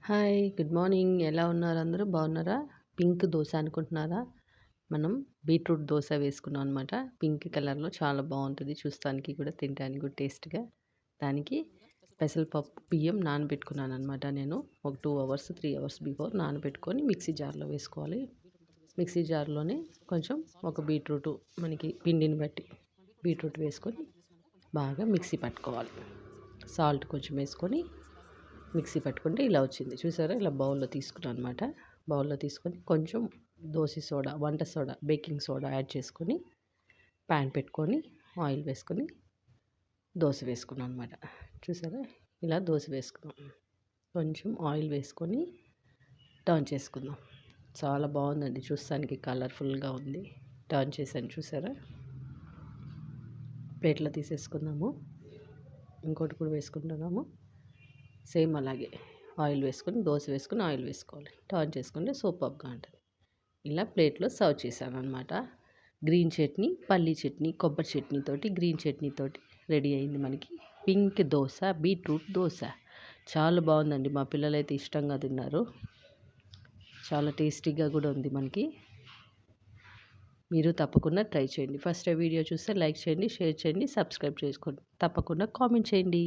Hi! Good morning. ఎలా ఉన్నారు అందరూ? బాగున్నారా? పింక్ దోస అనుకుంటున్నారా? మనం బీట్రూట్ దోస వేసుకున్నాం అనమాట. పింక్ కలర్‌లో చాలా బావుంటది. చూస్తానికి కూడా, తినటానికి కూడా టేస్ట్‌గా. దానికి పెసరపప్పు, బియ్యం నానబెట్టుకున్నాననమాట నేను. ఒక 2 అవర్స్, 3 అవర్స్ బిఫోర్ నానబెట్టుకొని మిక్సీ జార్‌లో వేసుకోవాలి. మిక్సీ జార్‌లోనే కొంచెం ఒక బీట్రూటు మనకి పిండిని బట్టి బీట్రూట్ వేసుకొని బాగా మిక్సీ పట్టుకోవాలి. సాల్ట్ కొంచెం వేసుకొని మిక్సీ పట్టుకుంటే ఇలా వచ్చింది. చూసారా? ఇలా బౌల్‌లో తీసుకున్నాను అనమాట. బౌల్‌లో తీసుకొని కొంచెం దోస సోడా, వంట సోడా, బేకింగ్ సోడా యాడ్ చేసుకొని ప్యాన్ పెట్టుకొని ఆయిల్ వేసుకొని దోస వేసుకున్నాను అనమాట. చూసారా? ఇలా దోస వేసుకున్నాం. కొంచెం ఆయిల్ వేసుకొని టర్న్ చేసుకుందాం. చాలా బాగుందండి, చూస్తానికి కలర్ఫుల్‌గా ఉంది. టర్న్ చేశాను చూసారా? ప్లేట్‌లో తీసేసుకుందాము. ఇంకోటి కూడా వేసుకుంటున్నాము. సేమ్ అలాగే ఆయిల్ వేసుకొని, దోస వేసుకొని ఆయిల్ వేసుకోవాలి. టర్న్ చేసుకుంటే సూపర్‌గా ఉంటుంది. ఇలా ప్లేట్‌లో సర్వ్ చేశాననమాట. గ్రీన్ చట్నీ, పల్లీ చట్నీ, కొబ్బరి చట్నీతోటి, గ్రీన్ చట్నీతోటి రెడీ అయింది మనకి పింక్ దోస, బీట్రూట్ దోస. చాలా బాగుందండి. మా పిల్లలైతే ఇష్టంగా తిన్నారు. చాలా టేస్టీగా కూడా ఉంది మనకి. మీరు తప్పకుండా ట్రై చేయండి. ఫస్ట్ వీడియో చూస్తే లైక్ చేయండి, షేర్ చేయండి, సబ్స్క్రైబ్ చేసుకోండి. తప్పకుండా కామెంట్ చేయండి.